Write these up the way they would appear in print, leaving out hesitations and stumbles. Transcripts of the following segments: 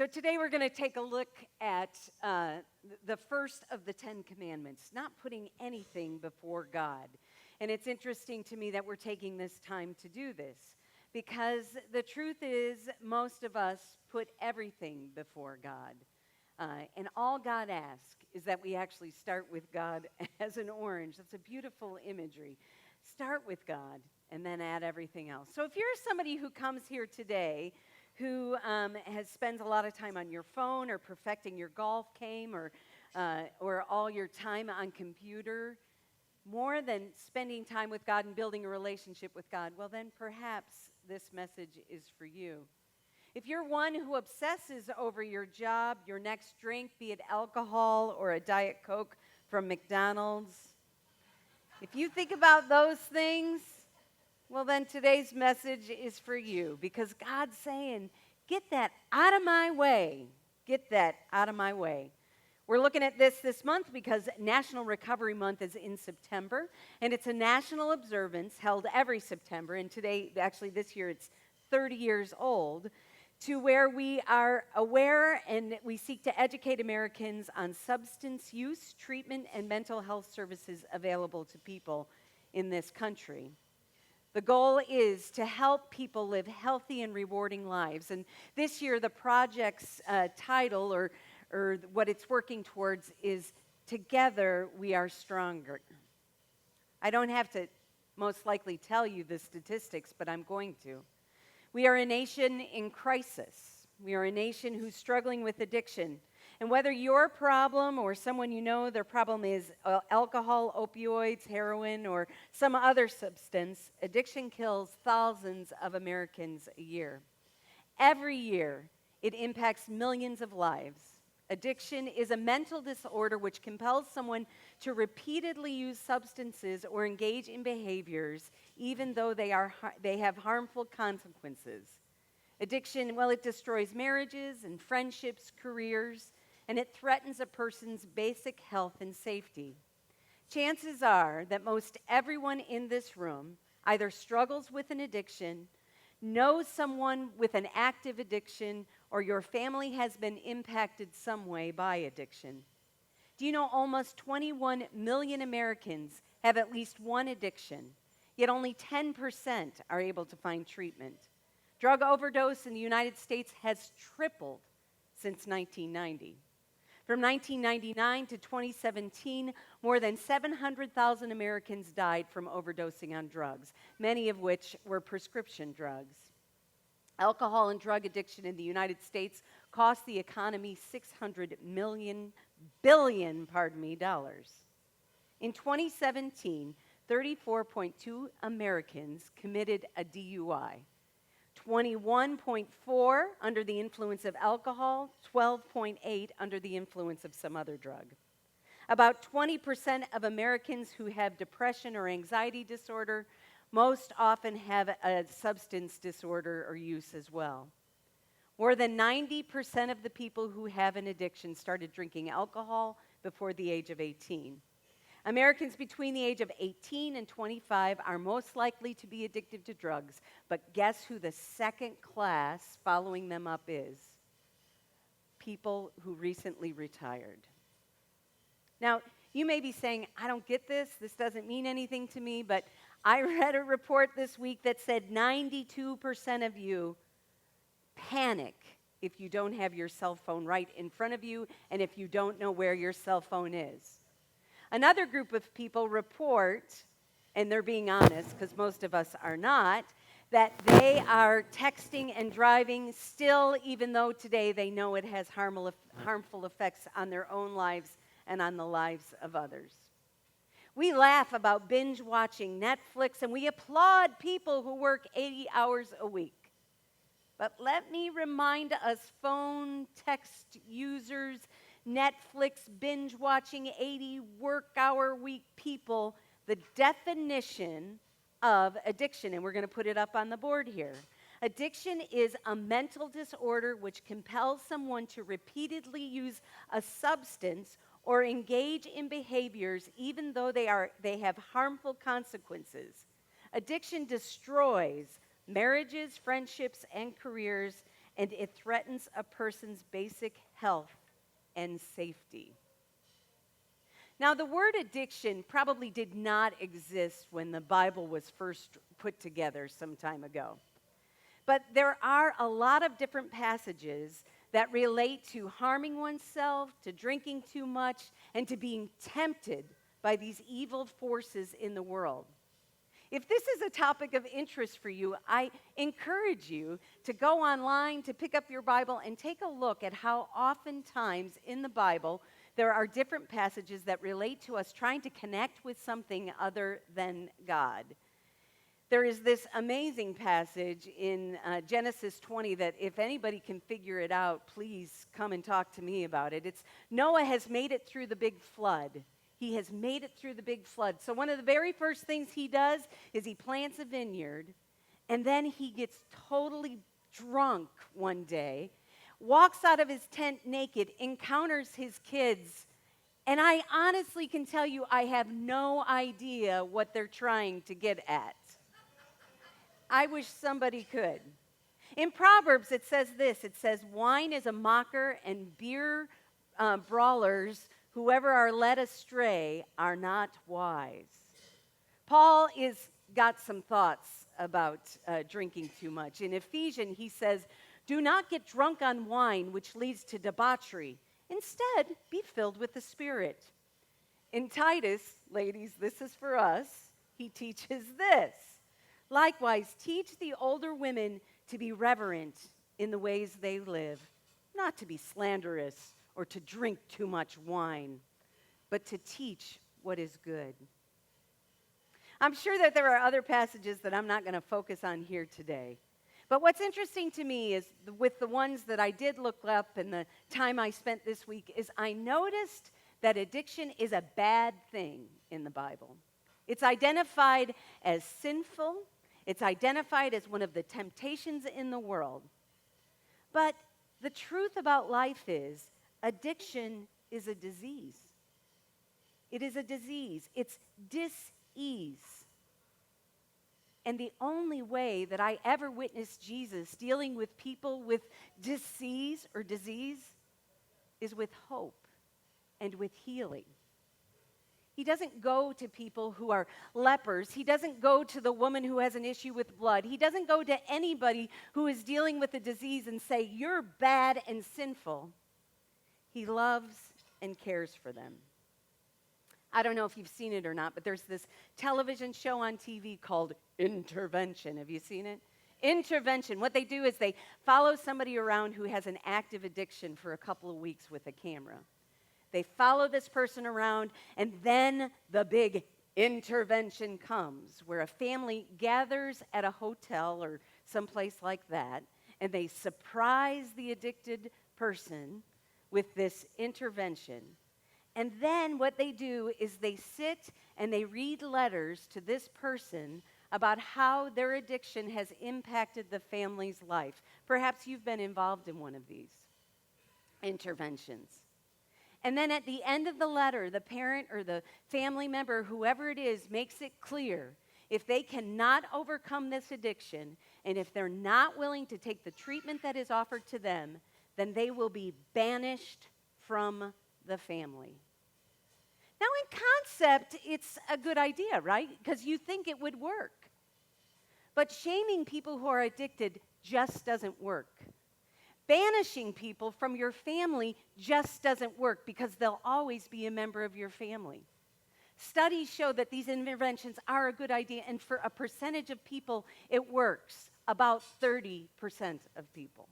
So today we're going to take a look at the first of the 10 Commandments, not putting anything before God. And it's interesting to me that we're taking this time to do this because the truth is most of us put everything before God. And all God asks is that we actually start with God as an orange. That's a beautiful imagery. Start with God and then add everything else. So if you're somebody who comes here today who spends a lot of time on your phone or perfecting your golf game or all your time on computer, more than spending time with God and building a relationship with God, well, then perhaps this message is for you. If you're one who obsesses over your job, your next drink, be it alcohol or a Diet Coke from McDonald's, if you think about those things, well, then today's message is for you because God's saying, get that out of my way. Get that out of my way. We're looking at this month because National Recovery Month is in September, and it's a national observance held every September. And today, actually this year, it's 30 years old, to where we are aware and we seek to educate Americans on substance use, treatment, and mental health services available to people in this country. The goal is to help people live healthy and rewarding lives. And this year, the project's title, or what it's working towards, is Together We Are Stronger. I don't have to most likely tell you the statistics, but I'm going to. We are a nation in crisis. We are a nation who's struggling with addiction. And whether your problem or someone you know, their problem is alcohol, opioids, heroin, or some other substance, addiction kills thousands of Americans a year. Every year, it impacts millions of lives. Addiction is a mental disorder which compels someone to repeatedly use substances or engage in behaviors, even though they have harmful consequences. Addiction, well, it destroys marriages and friendships, careers, and it threatens a person's basic health and safety. Chances are that most everyone in this room either struggles with an addiction, knows someone with an active addiction, or your family has been impacted some way by addiction. Do you know almost 21 million Americans have at least one addiction, yet only 10% are able to find treatment? Drug overdose in the United States has tripled since 1990. From 1999 to 2017, more than 700,000 Americans died from overdosing on drugs, many of which were prescription drugs. Alcohol and drug addiction in the United States cost the economy $600 billion. In 2017, 34.2 Americans committed a DUI. 21.4 under the influence of alcohol, 12.8 under the influence of some other drug. About 20% of Americans who have depression or anxiety disorder most often have a substance disorder or use as well. More than 90% of the people who have an addiction started drinking alcohol before the age of 18. Americans between the age of 18 and 25 are most likely to be addicted to drugs, but guess who the second class following them up is? People who recently retired. Now, you may be saying, I don't get this doesn't mean anything to me, but I read a report this week that said 92% of you panic if you don't have your cell phone right in front of you and if you don't know where your cell phone is. Another group of people report, and they're being honest because most of us are not, that they are texting and driving still, even though today they know it has harmful effects on their own lives and on the lives of others. We laugh about binge watching Netflix, and we applaud people who work 80 hours a week. But let me remind us phone, text users, Netflix, binge-watching 80-work-hour-week people, the definition of addiction, and we're going to put it up on the board here. Addiction is a mental disorder which compels someone to repeatedly use a substance or engage in behaviors even though they have harmful consequences. Addiction destroys marriages, friendships, and careers, and it threatens a person's basic health and safety. Now, the word addiction probably did not exist when the Bible was first put together some time ago. But there are a lot of different passages that relate to harming oneself, to drinking too much, and to being tempted by these evil forces in the world. If this is a topic of interest for you, I encourage you to go online, to pick up your Bible, and take a look at how oftentimes in the Bible there are different passages that relate to us trying to connect with something other than God. There is this amazing passage in Genesis 20 that if anybody can figure it out, please come and talk to me about it. It's Noah has made it through the big flood. He has made it through the big flood. So one of the very first things he does is he plants a vineyard, and then he gets totally drunk one day, walks out of his tent naked, encounters his kids, and I honestly can tell you I have no idea what they're trying to get at. I wish somebody could. In Proverbs, it says this. It says, wine is a mocker and beer brawlers, whoever are led astray, are not wise. Paul is got some thoughts about drinking too much. In Ephesians, he says, do not get drunk on wine, which leads to debauchery. Instead, be filled with the Spirit. In Titus, ladies, this is for us, he teaches this. Likewise, teach the older women to be reverent in the ways they live, not to be slanderous or to drink too much wine, but to teach what is good. I'm sure that there are other passages that I'm not going to focus on here today. But what's interesting to me is with the ones that I did look up and the time I spent this week is I noticed that addiction is a bad thing in the Bible. It's identified as sinful. It's identified as one of the temptations in the world. But the truth about life is addiction is a disease. It is a disease. It's dis-ease. And the only way that I ever witnessed Jesus dealing with people with dis-ease or disease is with hope and with healing. He doesn't go to people who are lepers. He doesn't go to the woman who has an issue with blood. He doesn't go to anybody who is dealing with a disease and say, you're bad and sinful. He loves and cares for them. I don't know if you've seen it or not, but there's this television show on TV called Intervention. Have you seen it? Intervention. What they do is they follow somebody around who has an active addiction for a couple of weeks with a camera. They follow this person around, and then the big intervention comes, where a family gathers at a hotel or someplace like that, and they surprise the addicted person with this intervention. And then what they do is they sit and they read letters to this person about how their addiction has impacted the family's life. Perhaps you've been involved in one of these interventions. And then at the end of the letter, the parent or the family member, whoever it is, makes it clear if they cannot overcome this addiction and if they're not willing to take the treatment that is offered to them, then they will be banished from the family. Now, in concept, it's a good idea, right? Because you think it would work. But shaming people who are addicted just doesn't work. Banishing people from your family just doesn't work because they'll always be a member of your family. Studies show that these interventions are a good idea, and for a percentage of people, it works, about 30% of people.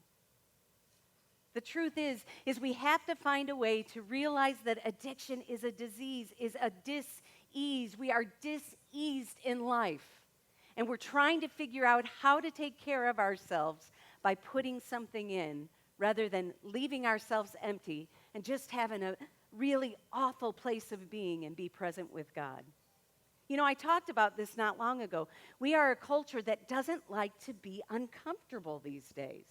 The truth is we have to find a way to realize that addiction is a disease, is a dis-ease. We are dis-eased in life. And we're trying to figure out how to take care of ourselves by putting something in rather than leaving ourselves empty and just having a really awful place of being and be present with God. You know, I talked about this not long ago. We are a culture that doesn't like to be uncomfortable these days.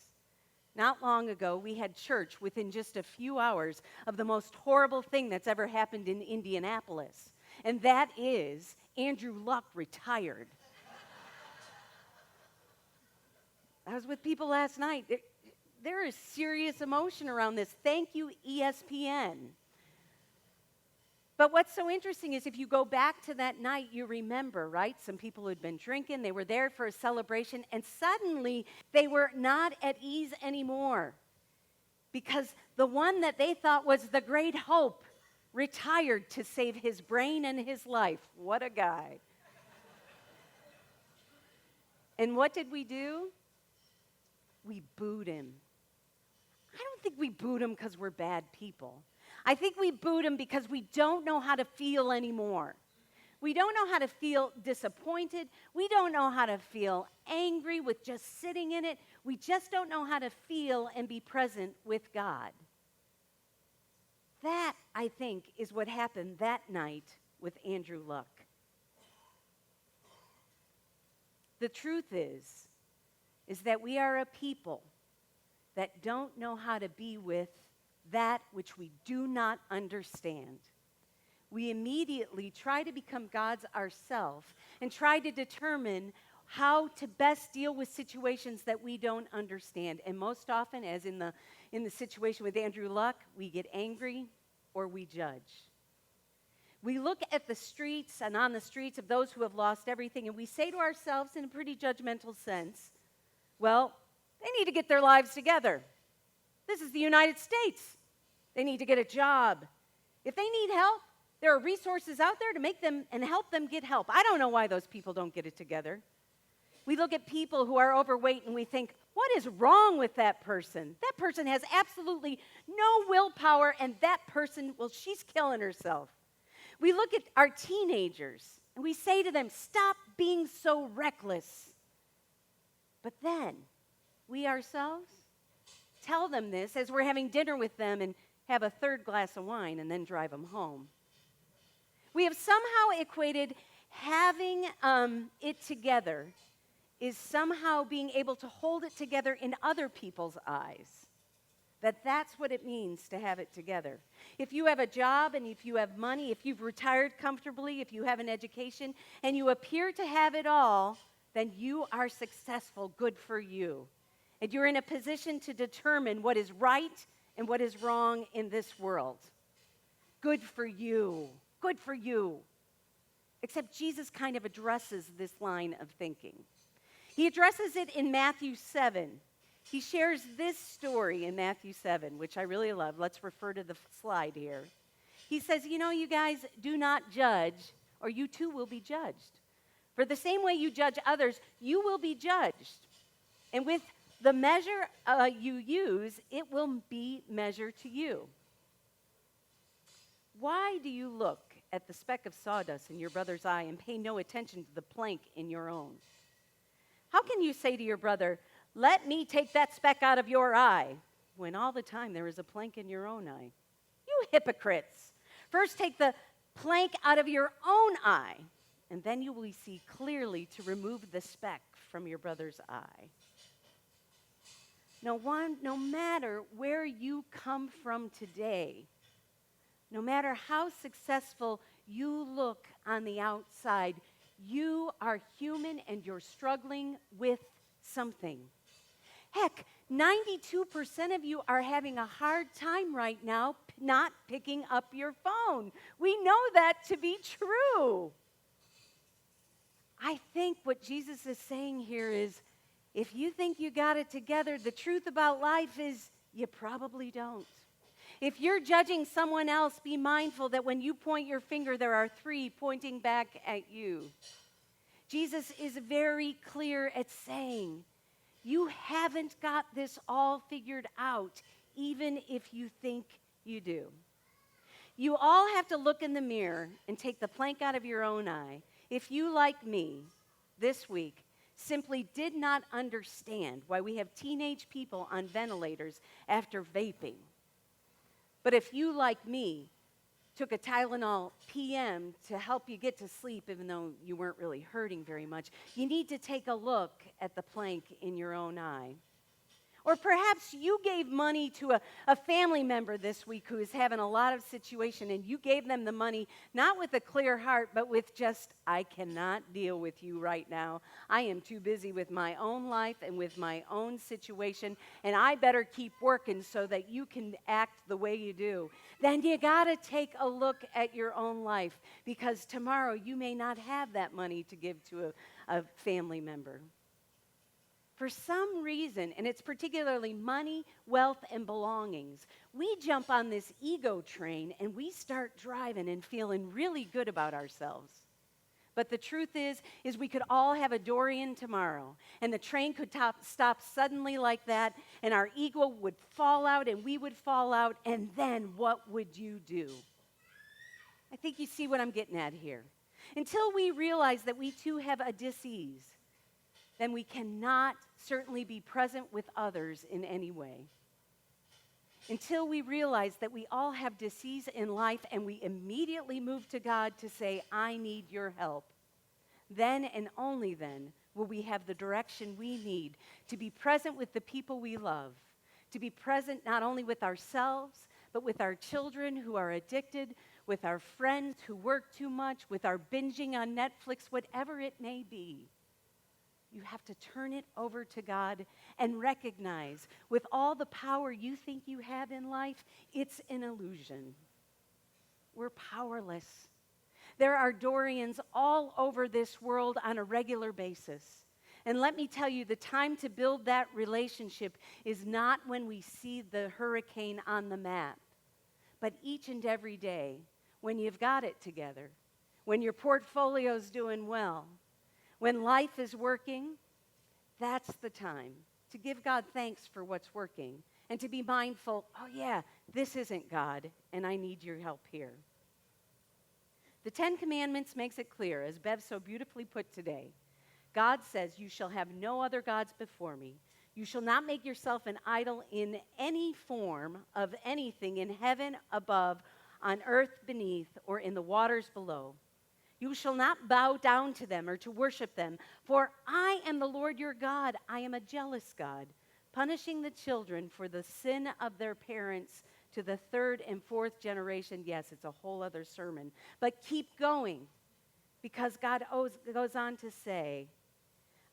Not long ago, we had church within just a few hours of the most horrible thing that's ever happened in Indianapolis, and that is Andrew Luck retired. I was with people last night. there is serious emotion around this. Thank you, ESPN. But what's so interesting is if you go back to that night, you remember, right? Some people who had been drinking, they were there for a celebration, and suddenly they were not at ease anymore because the one that they thought was the great hope retired to save his brain and his life. What a guy. And what did we do? We booed him. I don't think we booed him because we're bad people. I think we booed him because we don't know how to feel anymore. We don't know how to feel disappointed. We don't know how to feel angry with just sitting in it. We just don't know how to feel and be present with God. That, I think, is what happened that night with Andrew Luck. The truth is that we are a people that don't know how to be with that which we do not understand. We immediately try to become gods ourselves and try to determine how to best deal with situations that we don't understand. And most often, as in the situation with Andrew Luck, we get angry or we judge. We look at the streets and on the streets of those who have lost everything, and we say to ourselves in a pretty judgmental sense, well, they need to get their lives together. This is the United States. They need to get a job. If they need help, there are resources out there to make them and help them get help. I don't know why those people don't get it together. We look at people who are overweight and we think, what is wrong with that person? That person has absolutely no willpower, and that person, well, she's killing herself. We look at our teenagers and we say to them, stop being so reckless. But then we ourselves tell them this as we're having dinner with them and have a third glass of wine and then drive them home. We have somehow equated having it together is somehow being able to hold it together in other people's eyes. That's what it means to have it together. If you have a job and if you have money, if you've retired comfortably, if you have an education, and you appear to have it all, then you are successful. Good for you. And you're in a position to determine what is right and what is wrong in this world. Good for you. Good for you. Except Jesus kind of addresses this line of thinking. He addresses it in Matthew 7. He shares this story in Matthew 7, which I really love. Let's refer to the slide here. He says, you guys do not judge, or you too will be judged. For the same way you judge others, you will be judged. And with the measure you use, it will be measured to you. Why do you look at the speck of sawdust in your brother's eye and pay no attention to the plank in your own? How can you say to your brother, let me take that speck out of your eye, when all the time there is a plank in your own eye? You hypocrites! First take the plank out of your own eye, and then you will see clearly to remove the speck from your brother's eye. No matter where you come from today, no matter how successful you look on the outside, you are human and you're struggling with something. Heck, 92% of you are having a hard time right now not picking up your phone. We know that to be true. I think what Jesus is saying here is, if you think you got it together, the truth about life is you probably don't. If you're judging someone else, be mindful that when you point your finger, there are three pointing back at you. Jesus is very clear at saying, you haven't got this all figured out, even if you think you do. You all have to look in the mirror and take the plank out of your own eye if you, like me, this week, simply did not understand why we have teenage people on ventilators after vaping. But if you, like me, took a Tylenol PM to help you get to sleep even though you weren't really hurting very much, you need to take a look at the plank in your own eye. Or perhaps you gave money to a family member this week who is having a lot of situation, and you gave them the money not with a clear heart, but with just, I cannot deal with you right now. I am too busy with my own life and with my own situation, and I better keep working so that you can act the way you do. Then you got to take a look at your own life, because tomorrow you may not have that money to give to a family member. For some reason, and it's particularly money, wealth, and belongings, we jump on this ego train and we start driving and feeling really good about ourselves. But the truth is we could all have a Dorian tomorrow, and the train could stop suddenly like that, and our ego would fall out and we would fall out, and then what would you do? I think you see what I'm getting at here. Until we realize that we too have a dis-ease, then we cannot certainly be present with others in any way. Until we realize that we all have disease in life and we immediately move to God to say, I need your help, then and only then will we have the direction we need to be present with the people we love, to be present not only with ourselves, but with our children who are addicted, with our friends who work too much, with our binging on Netflix, whatever it may be. You have to turn it over to God and recognize, with all the power you think you have in life, it's an illusion. We're powerless. There are Dorians all over this world on a regular basis. And let me tell you, the time to build that relationship is not when we see the hurricane on the map, but each and every day when you've got it together, when your portfolio's doing well, when life is working. That's the time to give God thanks for what's working and to be mindful, oh yeah, this isn't God, and I need your help here. The Ten Commandments makes it clear, as Bev so beautifully put today. God says, you shall have no other gods before me. You shall not make yourself an idol in any form of anything in heaven above, on earth beneath, or in the waters below. You shall not bow down to them or to worship them, for I am the Lord your God. I am a jealous God, punishing the children for the sin of their parents to the third and fourth generation. Yes, it's a whole other sermon, but keep going, because God goes on to say,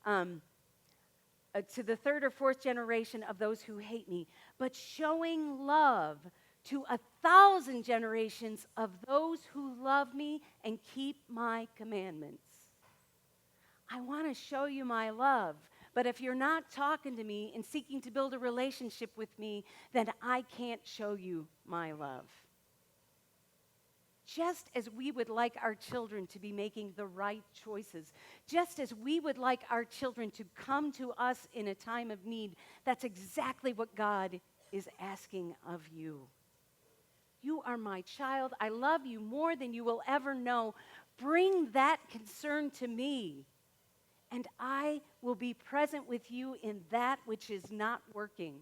to the third or fourth generation of those who hate me, but showing love to 1,000 generations of those who love me and keep my commandments. I want to show you my love, but if you're not talking to me and seeking to build a relationship with me, then I can't show you my love. Just as we would like our children to be making the right choices, just as we would like our children to come to us in a time of need, that's exactly what God is asking of you. You are my child. I love you more than you will ever know. Bring that concern to me, and I will be present with you in that which is not working.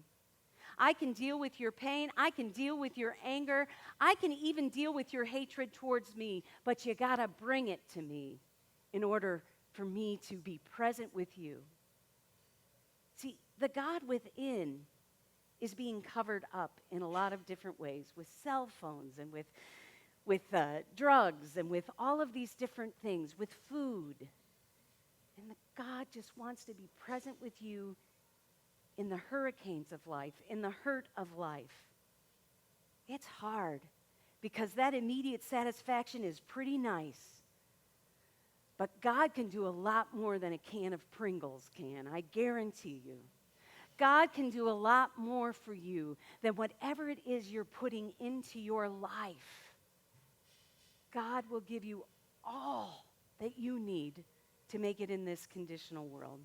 I can deal with your pain. I can deal with your anger. I can even deal with your hatred towards me, but you got to bring it to me in order for me to be present with you. See, the God within is being covered up in a lot of different ways, with cell phones and with drugs and with all of these different things, with food. And God just wants to be present with you in the hurricanes of life, in the hurt of life. It's hard because that immediate satisfaction is pretty nice. But God can do a lot more than a can of Pringles can, I guarantee you. God can do a lot more for you than whatever it is you're putting into your life. God will give you all that you need to make it in this conditional world.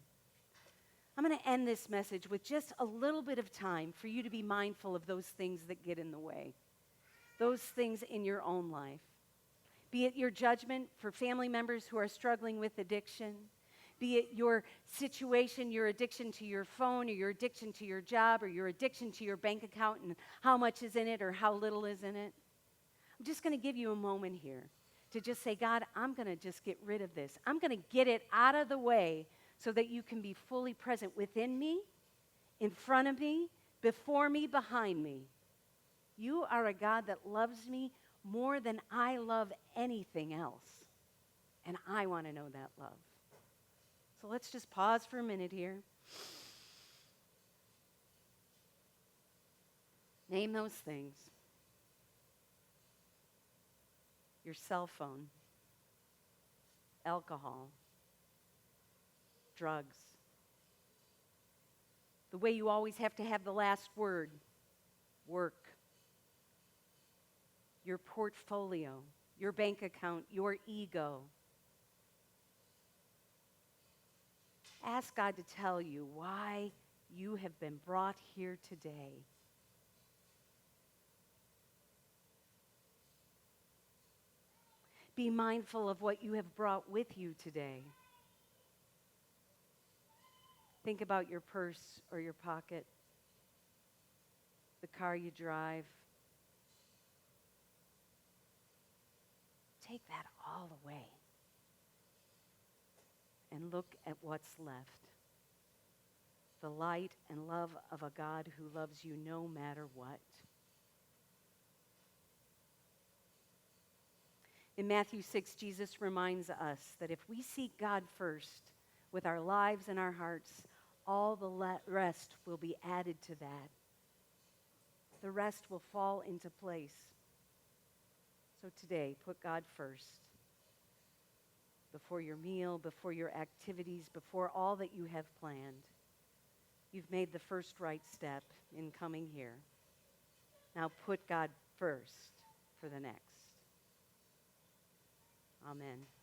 I'm going to end this message with just a little bit of time for you to be mindful of those things that get in the way, those things in your own life. Be it your judgment for family members who are struggling with addiction, be it your situation, your addiction to your phone, or your addiction to your job, or your addiction to your bank account and how much is in it or how little is in it. I'm just going to give you a moment here to just say, God, I'm going to just get rid of this. I'm going to get it out of the way so that you can be fully present within me in front of me, before me, behind me. You are a God that loves me more than I love anything else. And I want to know that love. So let's just pause for a minute here. Name those things. Your cell phone, alcohol, drugs, the way you always have to have the last word, work, your portfolio, your bank account, your ego. Ask God to tell you why you have been brought here today. Be mindful of what you have brought with you today. Think about your purse or your pocket, the car you drive. Take that all away and look at what's left. The light and love of a God who loves you no matter what. In Matthew 6, Jesus reminds us that if we seek God first with our lives and our hearts, all the rest will be added to that. The rest will fall into place. So today, put God first. Before your meal, before your activities, before all that you have planned. You've made the first right step in coming here. Now put God first for the next. Amen.